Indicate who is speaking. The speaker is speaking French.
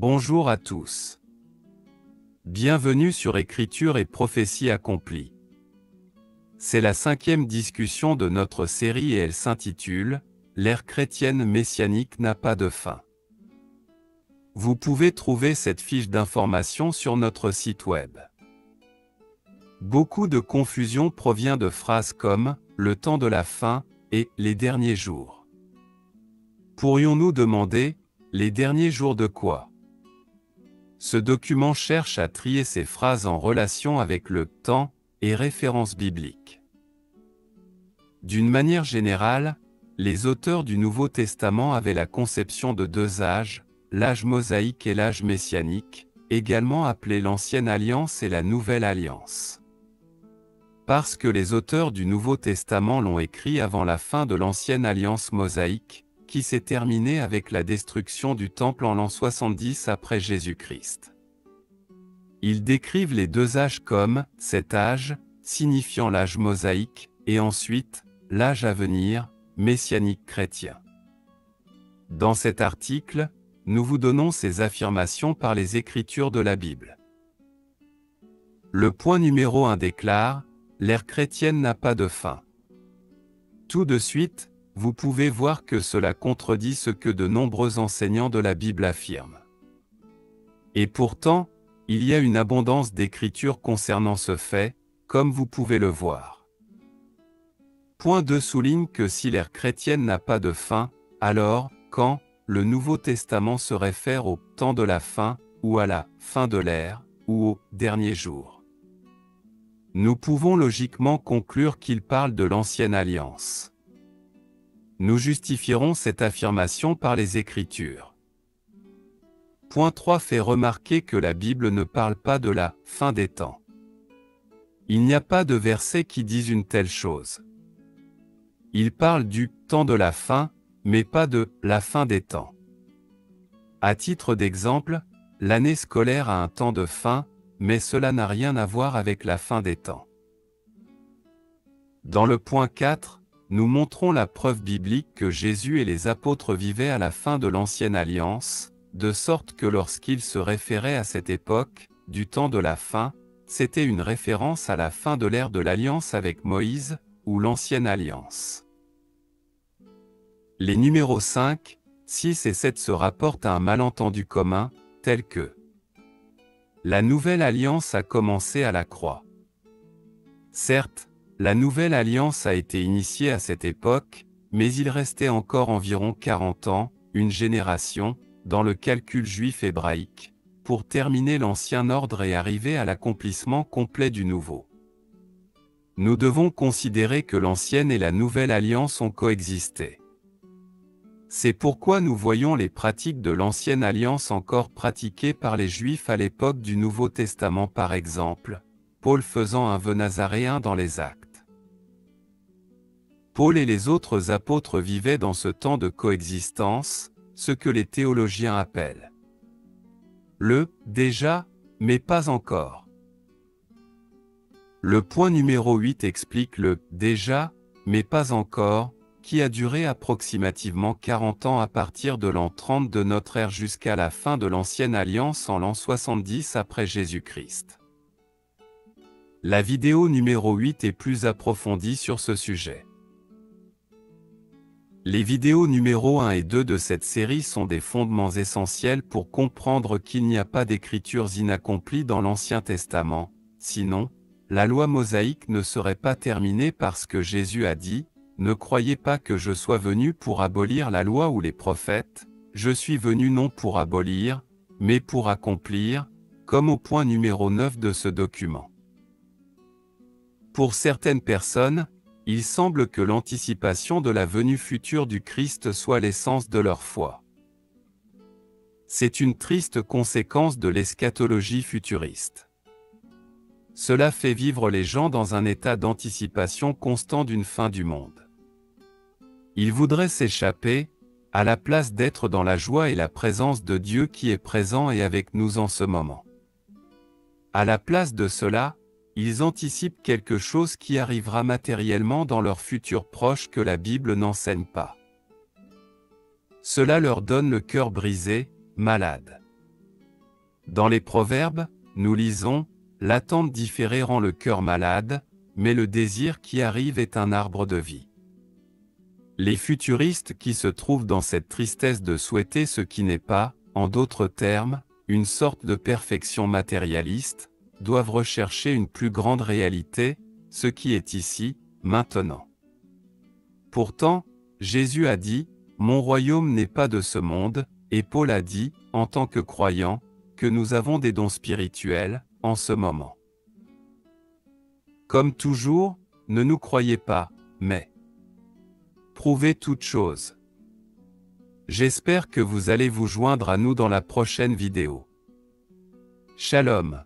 Speaker 1: Bonjour à tous. Bienvenue sur Écriture et prophétie accomplie. C'est la 5e discussion de notre série et elle s'intitule « L'ère chrétienne messianique n'a pas de fin ». Vous pouvez trouver cette fiche d'information sur notre site web. Beaucoup de confusion provient de phrases comme « le temps de la fin » et « les derniers jours ». Pourrions-nous demander « les derniers jours de quoi ?» Ce document cherche à trier ces phrases en relation avec le temps et références bibliques. D'une manière générale, les auteurs du Nouveau Testament avaient la conception de deux âges, l'âge mosaïque et l'âge messianique, également appelés l'Ancienne Alliance et la Nouvelle Alliance. Parce que les auteurs du Nouveau Testament l'ont écrit avant la fin de l'Ancienne Alliance mosaïque, qui s'est terminée avec la destruction du Temple en l'an 70 après Jésus-Christ. Ils décrivent les deux âges comme « cet âge », signifiant l'âge mosaïque, et ensuite « l'âge à venir », messianique chrétien. Dans cet article, nous vous donnons ces affirmations par les Écritures de la Bible. Le point numéro 1 déclare « l'ère chrétienne n'a pas de fin ». Tout de suite, vous pouvez voir que cela contredit ce que de nombreux enseignants de la Bible affirment. Et pourtant, il y a une abondance d'écritures concernant ce fait, comme vous pouvez le voir. Point 2 souligne que si l'ère chrétienne n'a pas de fin, alors, quand le Nouveau Testament se réfère au « temps de la fin » ou à la « fin de l'ère » ou au « dernier jour ». Nous pouvons logiquement conclure qu'il parle de l'Ancienne Alliance. Nous justifierons cette affirmation par les Écritures. Point 3 fait remarquer que la Bible ne parle pas de la « fin des temps ». Il n'y a pas de verset qui dise une telle chose. Il parle du « temps de la fin », mais pas de « la fin des temps ». À titre d'exemple, l'année scolaire a un temps de fin, mais cela n'a rien à voir avec la fin des temps. Dans le point 4, nous montrons la preuve biblique que Jésus et les apôtres vivaient à la fin de l'Ancienne Alliance, de sorte que lorsqu'ils se référaient à cette époque, du temps de la fin, c'était une référence à la fin de l'ère de l'Alliance avec Moïse, ou l'Ancienne Alliance. Les numéros 5, 6 et 7 se rapportent à un malentendu commun, tel que la Nouvelle Alliance a commencé à la croix. Certes, la Nouvelle Alliance a été initiée à cette époque, mais il restait encore environ 40 ans, une génération, dans le calcul juif hébraïque, pour terminer l'Ancien Ordre et arriver à l'accomplissement complet du Nouveau. Nous devons considérer que l'Ancienne et la Nouvelle Alliance ont coexisté. C'est pourquoi nous voyons les pratiques de l'Ancienne Alliance encore pratiquées par les Juifs à l'époque du Nouveau Testament par exemple, Paul faisant un vœu nazaréen dans les Actes. Paul et les autres apôtres vivaient dans ce temps de coexistence, ce que les théologiens appellent le « déjà, mais pas encore ». Le point numéro 8 explique le « déjà, mais pas encore », qui a duré approximativement 40 ans à partir de l'an 30 de notre ère jusqu'à la fin de l'Ancienne Alliance en l'an 70 après Jésus-Christ. La vidéo numéro 8 est plus approfondie sur ce sujet. Les vidéos numéro 1 et 2 de cette série sont des fondements essentiels pour comprendre qu'il n'y a pas d'écritures inaccomplies dans l'Ancien Testament, sinon, la loi mosaïque ne serait pas terminée parce que Jésus a dit « Ne croyez pas que je sois venu pour abolir la loi ou les prophètes, je suis venu non pour abolir, mais pour accomplir », comme au point numéro 9 de ce document. Pour certaines personnes, il semble que l'anticipation de la venue future du Christ soit l'essence de leur foi. C'est une triste conséquence de l'eschatologie futuriste. Cela fait vivre les gens dans un état d'anticipation constant d'une fin du monde. Ils voudraient s'échapper, à la place d'être dans la joie et la présence de Dieu qui est présent et avec nous en ce moment. À la place de cela, ils anticipent quelque chose qui arrivera matériellement dans leur futur proche que la Bible n'enseigne pas. Cela leur donne le cœur brisé, malade. Dans les Proverbes, nous lisons « L'attente différée rend le cœur malade, mais le désir qui arrive est un arbre de vie. » Les futuristes qui se trouvent dans cette tristesse de souhaiter ce qui n'est pas, en d'autres termes, une sorte de perfection matérialiste, doivent rechercher une plus grande réalité, ce qui est ici, maintenant. Pourtant, Jésus a dit, « Mon royaume n'est pas de ce monde », et Paul a dit, en tant que croyant, que nous avons des dons spirituels, en ce moment. Comme toujours, ne nous croyez pas, mais prouvez toutes choses. J'espère que vous allez vous joindre à nous dans la prochaine vidéo. Shalom.